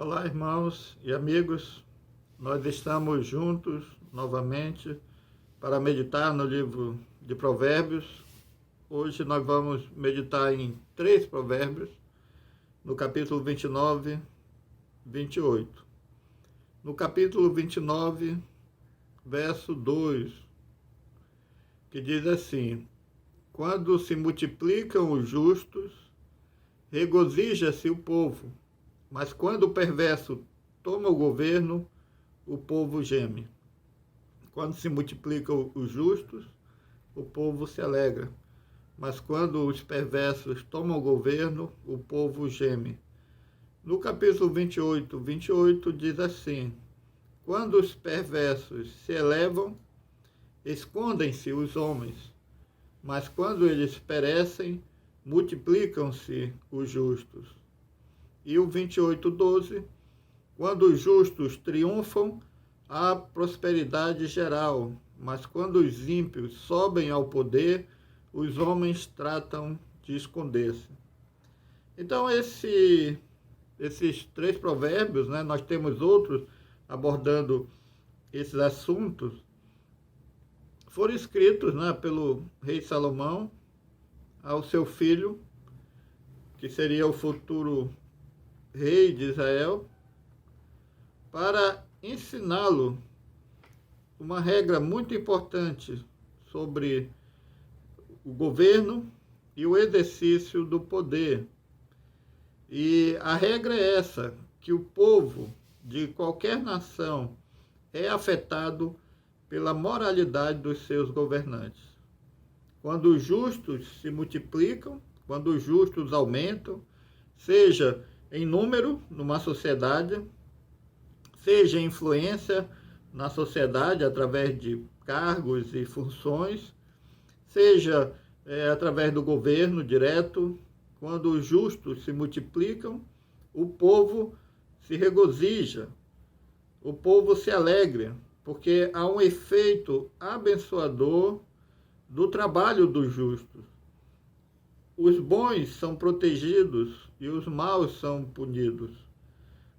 Olá, irmãos e amigos. Nós estamos juntos novamente para meditar no livro de Provérbios. Hoje nós vamos meditar em 3 provérbios, no capítulo 29, 28. No capítulo 29, verso 2, que diz assim: Quando se multiplicam os justos, regozija-se o povo, mas quando o perverso toma o governo, o povo geme. Quando se multiplicam os justos, o povo se alegra. Mas quando os perversos tomam o governo, o povo geme. No capítulo 28 diz assim: Quando os perversos se elevam, escondem-se os homens. Mas quando eles perecem, multiplicam-se os justos. E o 28:12, quando os justos triunfam, há prosperidade geral, mas quando os ímpios sobem ao poder, os homens tratam de esconder-se. Então, esses 3 provérbios, nós temos outros abordando esses assuntos, foram escritos pelo rei Salomão ao seu filho, que seria o futuro rei de Israel, para ensiná-lo uma regra muito importante sobre o governo e o exercício do poder. E a regra é essa, que o povo de qualquer nação é afetado pela moralidade dos seus governantes. Quando os justos se multiplicam, quando os justos aumentam, seja em número numa sociedade, seja influência na sociedade através de cargos e funções, seja através do governo direto, quando os justos se multiplicam, o povo se regozija, o povo se alegra, porque há um efeito abençoador do trabalho dos justos. Os bons são protegidos e os maus são punidos.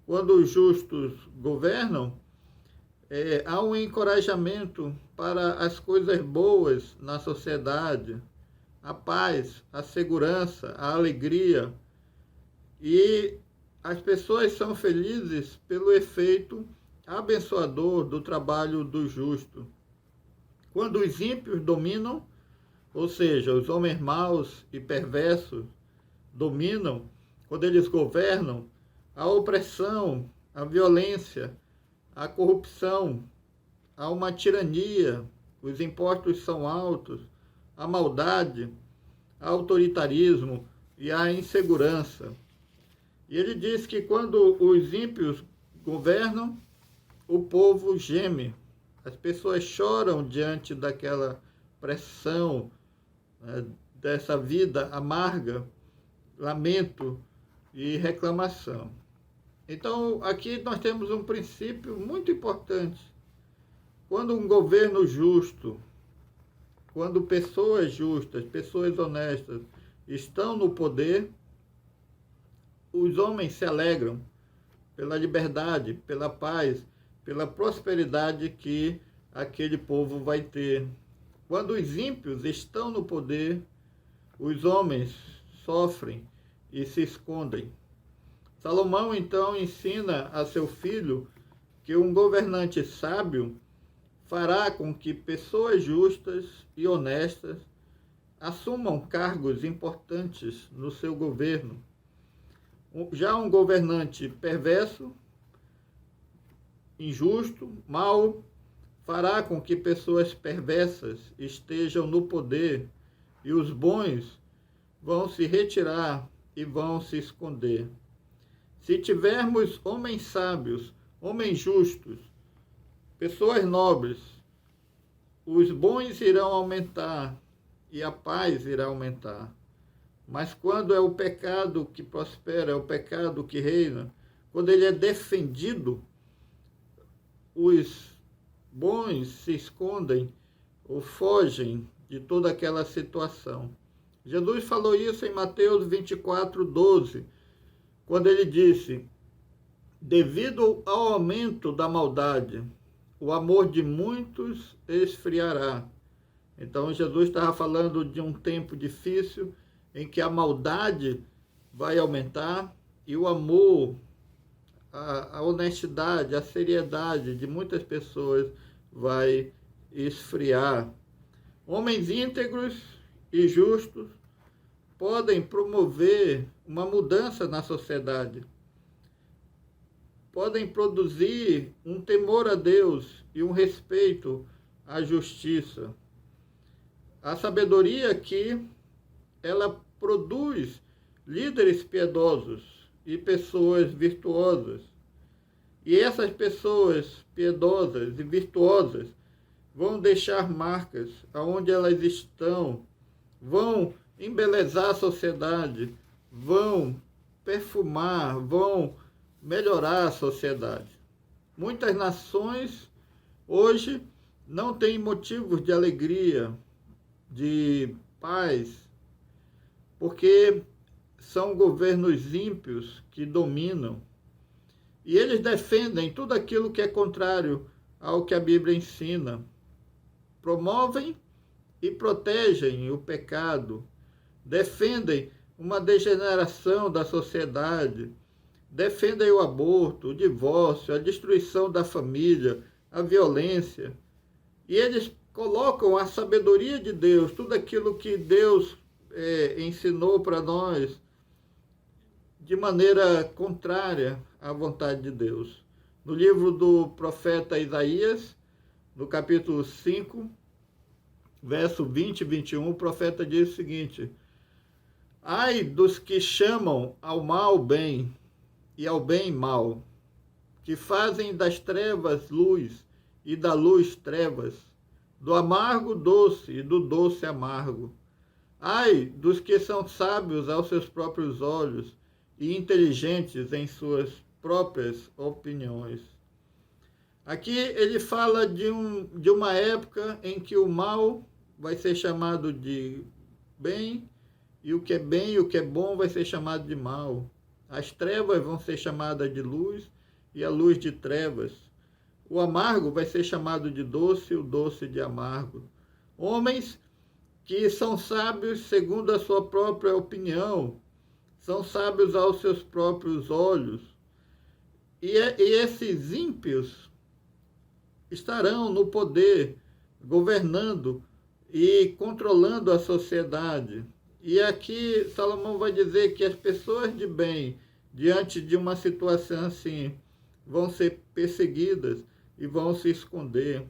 Quando os justos governam, há um encorajamento para as coisas boas na sociedade, a paz, a segurança, a alegria. E as pessoas são felizes pelo efeito abençoador do trabalho do justo. Quando os ímpios dominam, ou seja, os homens maus e perversos dominam, quando eles governam, a opressão, a violência, a corrupção, há uma tirania, os impostos são altos, a maldade, a autoritarismo e a insegurança. E ele diz que quando os ímpios governam, o povo geme. As pessoas choram diante daquela pressão, dessa vida amarga, lamento e reclamação. Então, aqui nós temos um princípio muito importante. Quando um governo justo, quando pessoas justas, pessoas honestas estão no poder, os homens se alegram pela liberdade, pela paz, pela prosperidade que aquele povo vai ter. Quando os ímpios estão no poder, os homens sofrem e se escondem. Salomão, então, ensina a seu filho que um governante sábio fará com que pessoas justas e honestas assumam cargos importantes no seu governo. Já um governante perverso, injusto, mau, fará com que pessoas perversas estejam no poder e os bons vão se retirar e vão se esconder. Se tivermos homens sábios, homens justos, pessoas nobres, os bons irão aumentar e a paz irá aumentar. Mas quando é o pecado que prospera, é o pecado que reina, quando ele é defendido, os bons se escondem ou fogem de toda aquela situação. Jesus falou isso em Mateus 24:12, quando ele disse: Devido ao aumento da maldade, o amor de muitos esfriará. Então, Jesus estava falando de um tempo difícil em que a maldade vai aumentar e o amor, a honestidade, a seriedade de muitas pessoas vai esfriar. Homens íntegros e justos podem promover uma mudança na sociedade, podem produzir um temor a Deus e um respeito à justiça. A sabedoria aqui, ela produz líderes piedosos e pessoas virtuosas. E essas pessoas piedosas e virtuosas vão deixar marcas aonde elas estão, vão embelezar a sociedade, vão perfumar, vão melhorar a sociedade. Muitas nações hoje não têm motivos de alegria, de paz, porque são governos ímpios que dominam. E eles defendem tudo aquilo que é contrário ao que a Bíblia ensina. Promovem e protegem o pecado, defendem uma degeneração da sociedade, defendem o aborto, o divórcio, a destruição da família, a violência. E eles colocam a sabedoria de Deus, tudo aquilo que Deus ensinou para nós, de maneira contrária à vontade de Deus. No livro do profeta Isaías, no capítulo 5, verso 20 e 21, o profeta diz o seguinte: ai dos que chamam ao mal bem e ao bem mal, que fazem das trevas luz e da luz trevas, do amargo doce e do doce amargo. Ai dos que são sábios aos seus próprios olhos e inteligentes em suas próprias opiniões. Aqui ele fala de uma época em que o mal vai ser chamado de bem, e o que é bem e o que é bom vai ser chamado de mal. As trevas vão ser chamadas de luz e a luz de trevas. O amargo vai ser chamado de doce e o doce de amargo. Homens que são sábios segundo a sua própria opinião, são sábios aos seus próprios olhos. E esses ímpios estarão no poder, governando e controlando a sociedade. E aqui Salomão vai dizer que as pessoas de bem, diante de uma situação assim, vão ser perseguidas e vão se esconder.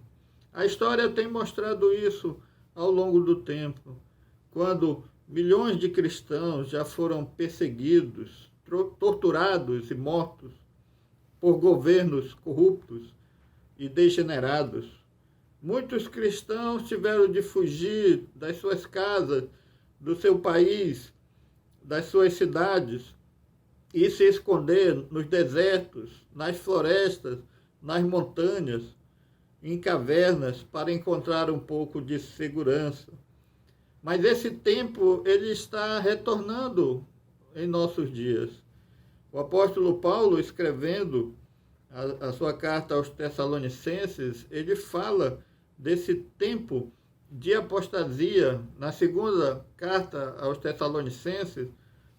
A história tem mostrado isso ao longo do tempo, quando milhões de cristãos já foram perseguidos, torturados e mortos por governos corruptos e degenerados. Muitos cristãos tiveram de fugir das suas casas, do seu país, das suas cidades, e se esconder nos desertos, nas florestas, nas montanhas, em cavernas, para encontrar um pouco de segurança. Mas esse tempo, ele está retornando em nossos dias. O apóstolo Paulo, escrevendo a sua carta aos Tessalonicenses, ele fala desse tempo de apostasia. Na segunda carta aos Tessalonicenses,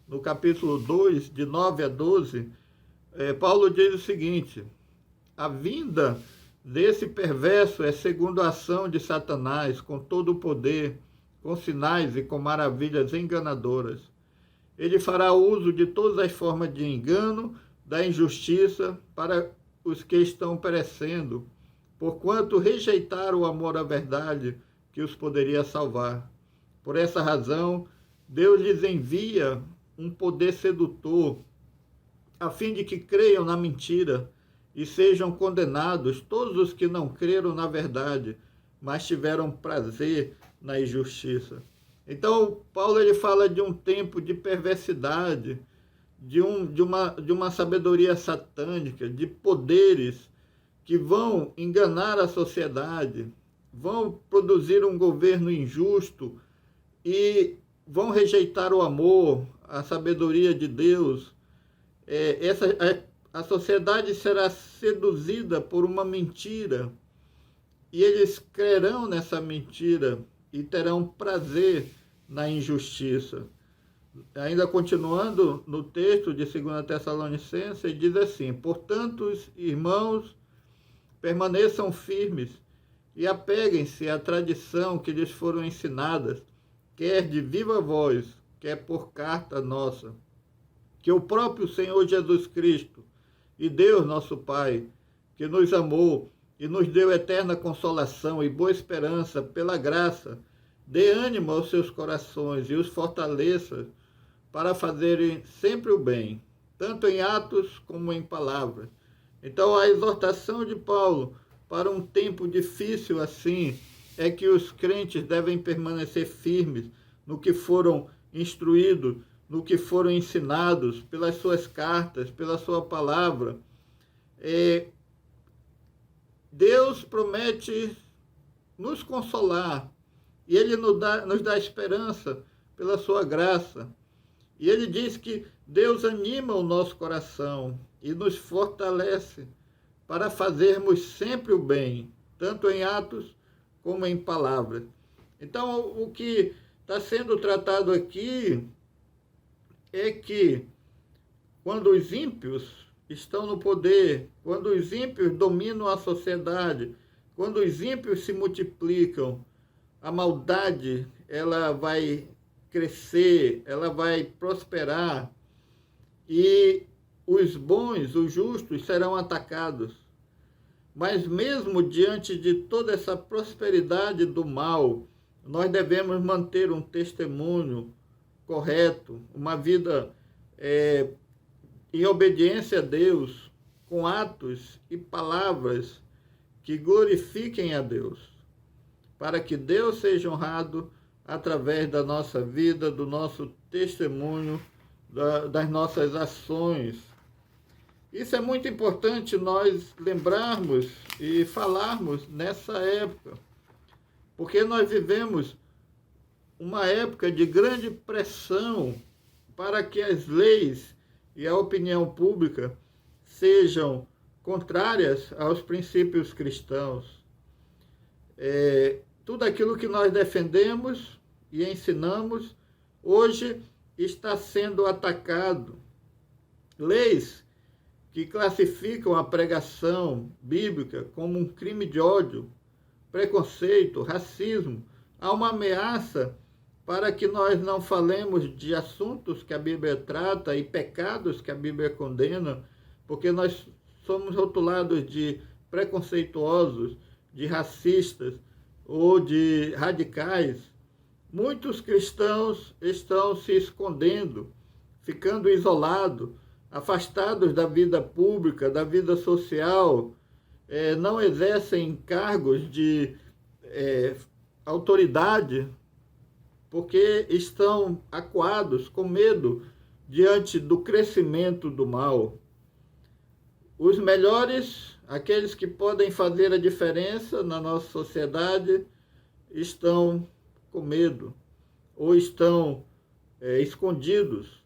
no capítulo 2, de 9 a 12, Paulo diz o seguinte: a vinda desse perverso é segundo a ação de Satanás, com todo o poder, com sinais e com maravilhas enganadoras. Ele fará uso de todas as formas de engano, da injustiça, para os que estão perecendo, porquanto rejeitaram o amor à verdade que os poderia salvar. Por essa razão, Deus lhes envia um poder sedutor, a fim de que creiam na mentira e sejam condenados todos os que não creram na verdade, mas tiveram prazer na injustiça. Então, Paulo ele fala de um tempo de perversidade, de uma sabedoria satânica, de poderes que vão enganar a sociedade, vão produzir um governo injusto e vão rejeitar o amor, a sabedoria de Deus. a sociedade será seduzida por uma mentira e eles crerão nessa mentira e terão prazer na injustiça. Ainda continuando no texto de 2 Tessalonicenses, diz assim: portanto, irmãos, permaneçam firmes e apeguem-se à tradição que lhes foram ensinadas, quer de viva voz, quer por carta nossa. Que o próprio Senhor Jesus Cristo e Deus nosso Pai, que nos amou e nos deu eterna consolação e boa esperança pela graça, dê ânimo aos seus corações e os fortaleça para fazerem sempre o bem, tanto em atos como em palavras. Então, a exortação de Paulo para um tempo difícil assim é que os crentes devem permanecer firmes no que foram instruídos, no que foram ensinados pelas suas cartas, pela sua palavra. Deus promete nos consolar e Ele nos dá esperança pela sua graça. E Ele diz que Deus anima o nosso coração e nos fortalece para fazermos sempre o bem, tanto em atos como em palavras. Então, o que está sendo tratado aqui é que quando os ímpios estão no poder, quando os ímpios dominam a sociedade, quando os ímpios se multiplicam, a maldade ela vai crescer, ela vai prosperar e os bons, os justos serão atacados. Mas mesmo diante de toda essa prosperidade do mal, nós devemos manter um testemunho correto, uma vida em obediência a Deus, com atos e palavras que glorifiquem a Deus, para que Deus seja honrado através da nossa vida, do nosso testemunho, das nossas ações. Isso é muito importante nós lembrarmos e falarmos nessa época, porque nós vivemos uma época de grande pressão para que as leis e a opinião pública sejam contrárias aos princípios cristãos. Tudo aquilo que nós defendemos e ensinamos, hoje está sendo atacado. Leis que classificam a pregação bíblica como um crime de ódio, preconceito, racismo. Há uma ameaça para que nós não falemos de assuntos que a Bíblia trata e pecados que a Bíblia condena, porque nós somos rotulados de preconceituosos, de racistas ou de radicais. Muitos cristãos estão se escondendo, ficando isolados, afastados da vida pública, da vida social, não exercem cargos de autoridade, porque estão acuados, com medo, diante do crescimento do mal. Os melhores, aqueles que podem fazer a diferença na nossa sociedade, estão com medo, ou estão escondidos.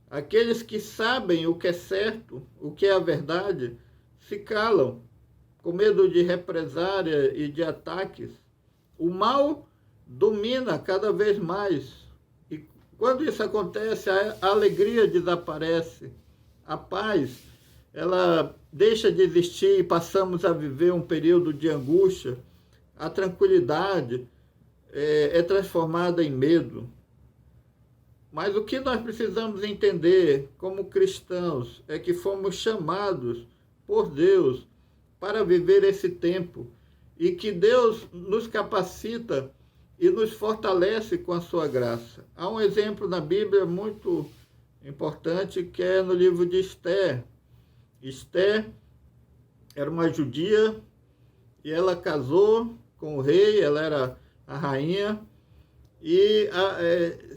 Aqueles que sabem o que é certo, o que é a verdade, se calam, com medo de represária e de ataques. O mal domina cada vez mais. E quando isso acontece, a alegria desaparece, a paz, ela deixa de existir e passamos a viver um período de angústia. A tranquilidade é transformada em medo. Mas o que nós precisamos entender como cristãos é que fomos chamados por Deus para viver esse tempo e que Deus nos capacita e nos fortalece com a sua graça. Há um exemplo na Bíblia muito importante que é no livro de Esther. Esther era uma judia e ela casou com o rei, ela era a rainha, e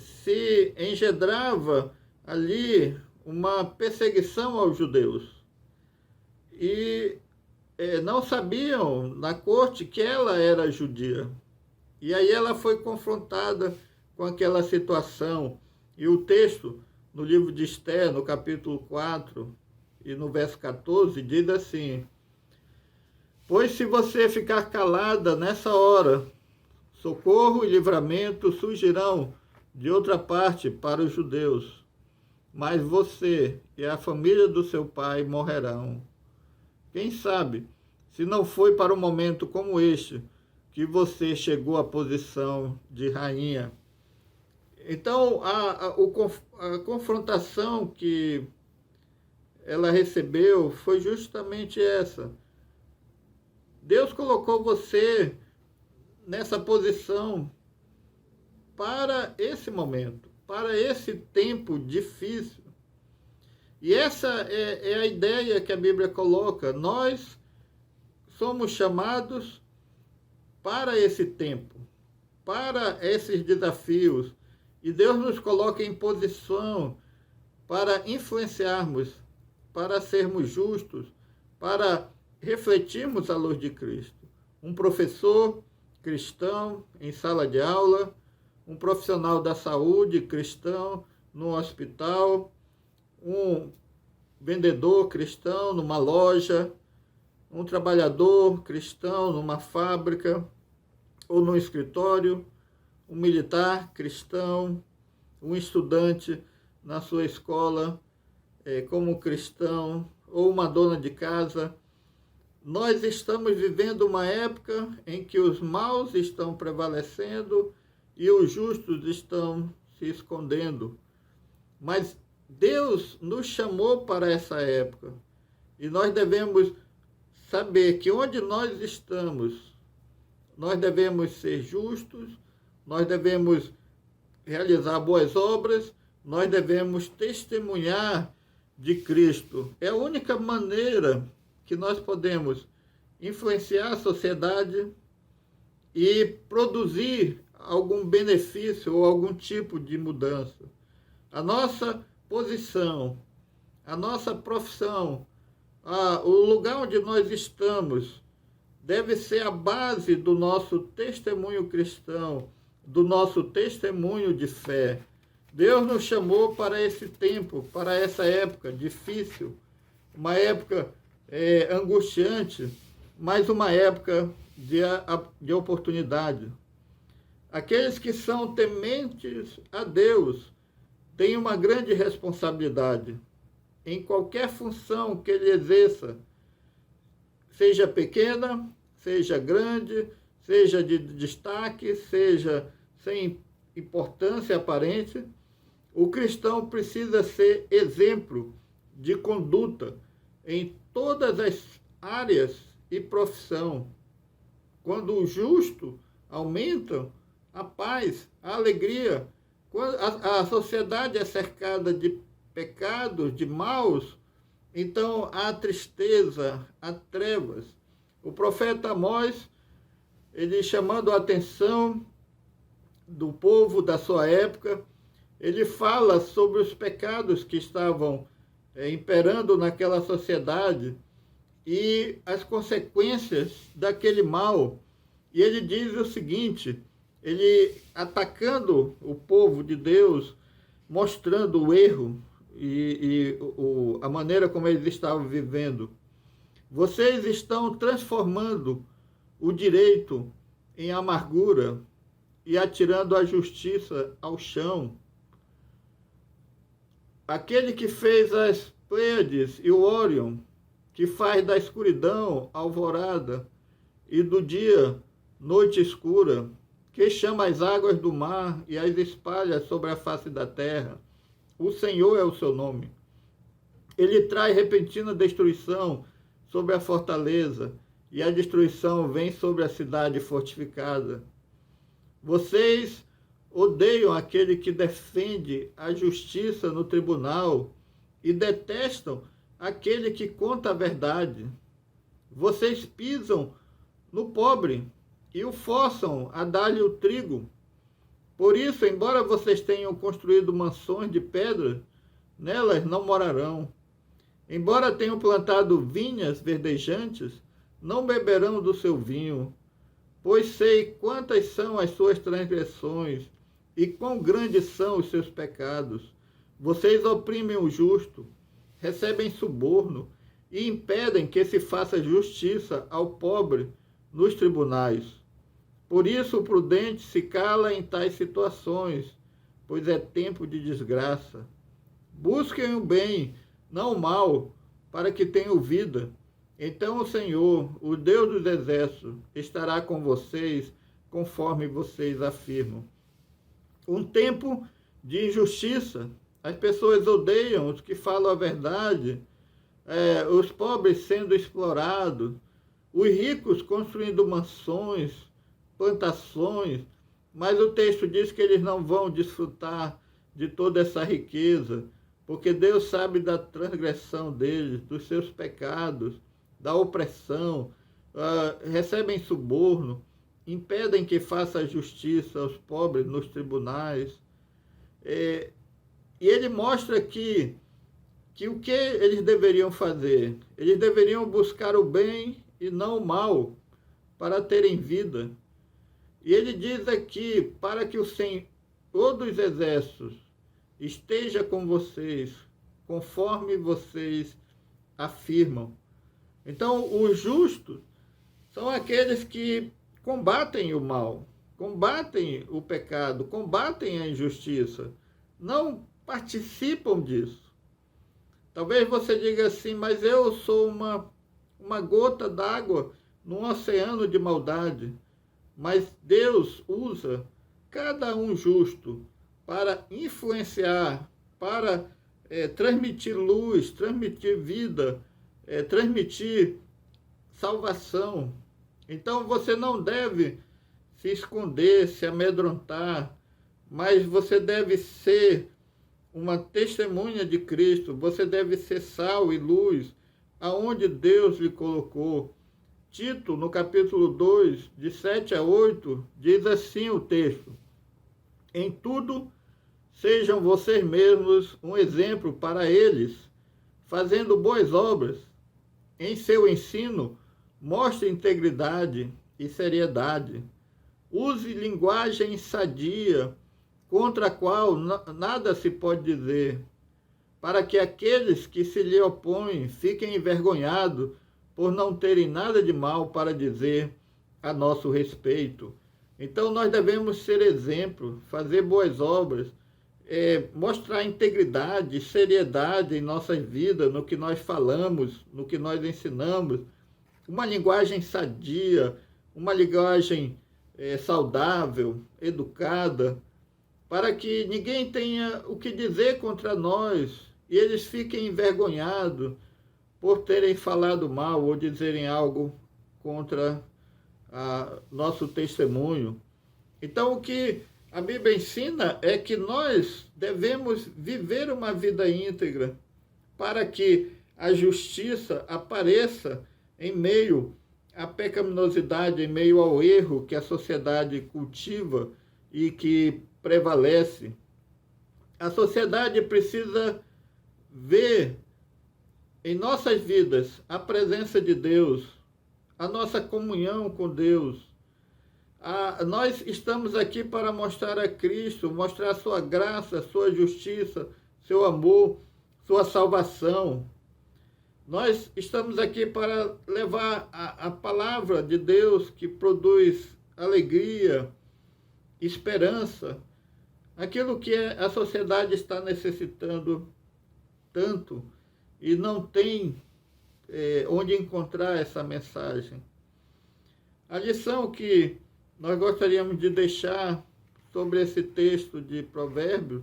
se engendrava ali uma perseguição aos judeus. E não sabiam na corte que ela era judia. E aí ela foi confrontada com aquela situação. E o texto, no livro de Esther, no capítulo 4, e no verso 14 diz assim: pois se você ficar calada nessa hora, socorro e livramento surgirão de outra parte para os judeus, mas você e a família do seu pai morrerão. Quem sabe, se não foi para um momento como este que você chegou à posição de rainha. Então, a confrontação que ela recebeu foi justamente essa. Deus colocou você nessa posição para esse momento, para esse tempo difícil. E essa é a ideia que a Bíblia coloca. Nós somos chamados para esse tempo, para esses desafios. E Deus nos coloca em posição para influenciarmos, para sermos justos, para refletirmos a luz de Cristo. Um professor cristão em sala de aula, um profissional da saúde cristão no hospital, um vendedor cristão numa loja, um trabalhador cristão numa fábrica ou no escritório, um militar cristão, um estudante na sua escola como cristão, ou uma dona de casa. Nós estamos vivendo uma época em que os maus estão prevalecendo e os justos estão se escondendo. Mas Deus nos chamou para essa época e nós devemos saber que onde nós estamos, nós devemos ser justos, nós devemos realizar boas obras, nós devemos testemunhar de Cristo. É a única maneira que nós podemos influenciar a sociedade e produzir algum benefício ou algum tipo de mudança. A nossa posição, a nossa profissão, o lugar onde nós estamos deve ser a base do nosso testemunho cristão, do nosso testemunho de fé. Deus nos chamou para esse tempo, para essa época difícil, uma época angustiante, mas uma época de oportunidade. Aqueles que são tementes a Deus têm uma grande responsabilidade em qualquer função que ele exerça, seja pequena, seja grande, seja de destaque, seja sem importância aparente. O cristão precisa ser exemplo de conduta em todas as áreas e profissão. Quando o justo aumenta, a paz, a alegria. Quando a sociedade é cercada de pecados, de maus, então há tristeza, há trevas. O profeta Amós, ele chamando a atenção do povo da sua época, ele fala sobre os pecados que estavam imperando naquela sociedade e as consequências daquele mal. E ele diz o seguinte, ele atacando o povo de Deus, mostrando o erro e a maneira como eles estavam vivendo. Vocês estão transformando o direito em amargura e atirando a justiça ao chão. Aquele que fez as Pleiades e o Órion, que faz da escuridão alvorada e do dia noite escura, que chama as águas do mar e as espalha sobre a face da terra. O Senhor é o seu nome. Ele traz repentina destruição sobre a fortaleza, e a destruição vem sobre a cidade fortificada. Vocês odeiam aquele que defende a justiça no tribunal e detestam aquele que conta a verdade. Vocês pisam no pobre e o forçam a dar-lhe o trigo. Por isso, embora vocês tenham construído mansões de pedra, nelas não morarão. Embora tenham plantado vinhas verdejantes, não beberão do seu vinho. Pois sei quantas são as suas transgressões e quão grandes são os seus pecados. Vocês oprimem o justo, recebem suborno e impedem que se faça justiça ao pobre nos tribunais. Por isso o prudente se cala em tais situações, pois é tempo de desgraça. Busquem o bem, não o mal, para que tenham vida. Então o Senhor, o Deus dos exércitos, estará com vocês, conforme vocês afirmam. Um tempo de injustiça. As pessoas odeiam os que falam a verdade, os pobres sendo explorados, os ricos construindo mansões, plantações, mas o texto diz que eles não vão desfrutar de toda essa riqueza, porque Deus sabe da transgressão deles, dos seus pecados, da opressão, recebem suborno, impedem que faça justiça aos pobres nos tribunais. E ele mostra que o que eles deveriam fazer? Eles deveriam buscar o bem e não o mal, para terem vida. E ele diz aqui, para que o Senhor dos exércitos esteja com vocês, conforme vocês afirmam. Então, os justos são aqueles que combatem o mal, combatem o pecado, combatem a injustiça, não participam disso. Talvez você diga assim, mas eu sou uma gota d'água num oceano de maldade. Mas Deus usa cada um justo para influenciar, para transmitir luz, transmitir vida, transmitir salvação. Então você não deve se esconder, se amedrontar, mas você deve ser uma testemunha de Cristo, você deve ser sal e luz aonde Deus lhe colocou. Tito, no capítulo 2, de 7 a 8, diz assim o texto: em tudo, sejam vocês mesmos um exemplo para eles, fazendo boas obras. Em seu ensino, mostre integridade e seriedade. Use linguagem sadia, contra a qual nada se pode dizer, para que aqueles que se lhe opõem fiquem envergonhados por não terem nada de mal para dizer a nosso respeito. Então nós devemos ser exemplo, fazer boas obras, mostrar integridade, seriedade em nossas vidas, no que nós falamos, no que nós ensinamos, uma linguagem sadia, uma linguagem saudável, educada, para que ninguém tenha o que dizer contra nós e eles fiquem envergonhados por terem falado mal ou dizerem algo contra nosso testemunho. Então, o que a Bíblia ensina é que nós devemos viver uma vida íntegra para que a justiça apareça em meio à pecaminosidade, em meio ao erro que a sociedade cultiva e que prevalece. A sociedade precisa ver em nossas vidas a presença de Deus, a nossa comunhão com Deus. Nós estamos aqui para mostrar a Cristo, mostrar a sua graça, a sua justiça, seu amor, sua salvação. Nós estamos aqui para levar a palavra de Deus que produz alegria, esperança, aquilo que a sociedade está necessitando tanto e não tem onde encontrar essa mensagem. A lição que nós gostaríamos de deixar sobre esse texto de Provérbios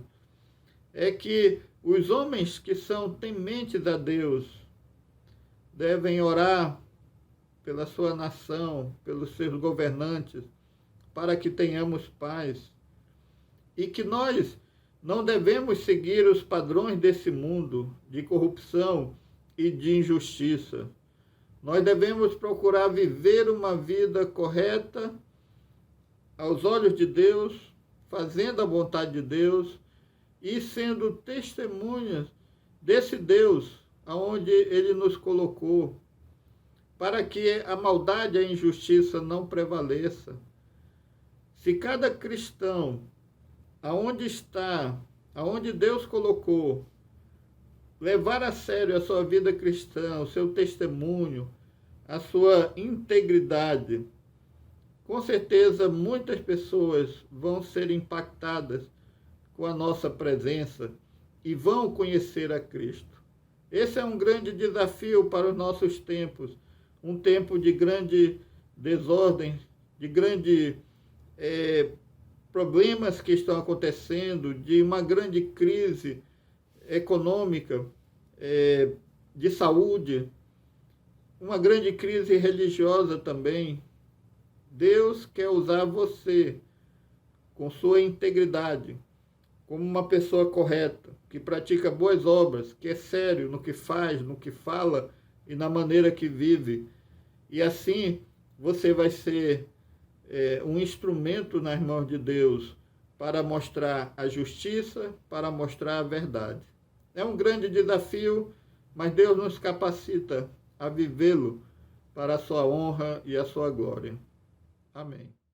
é que os homens que são tementes a Deus devem orar pela sua nação, pelos seus governantes, para que tenhamos paz. E que nós não devemos seguir os padrões desse mundo de corrupção e de injustiça. Nós devemos procurar viver uma vida correta aos olhos de Deus, fazendo a vontade de Deus e sendo testemunhas desse Deus aonde Ele nos colocou, para que a maldade e a injustiça não prevaleça. Se cada cristão, aonde está, aonde Deus colocou, levar a sério a sua vida cristã, o seu testemunho, a sua integridade, com certeza muitas pessoas vão ser impactadas com a nossa presença e vão conhecer a Cristo. Esse é um grande desafio para os nossos tempos, um tempo de grande desordem, de grande problemas que estão acontecendo, de uma grande crise econômica, de saúde, uma grande crise religiosa também. Deus quer usar você com sua integridade, como uma pessoa correta, que pratica boas obras, que é sério no que faz, no que fala e na maneira que vive. E assim você vai ser um instrumento nas mãos de Deus para mostrar a justiça, para mostrar a verdade. É um grande desafio, mas Deus nos capacita a vivê-lo para a sua honra e a sua glória. Amém.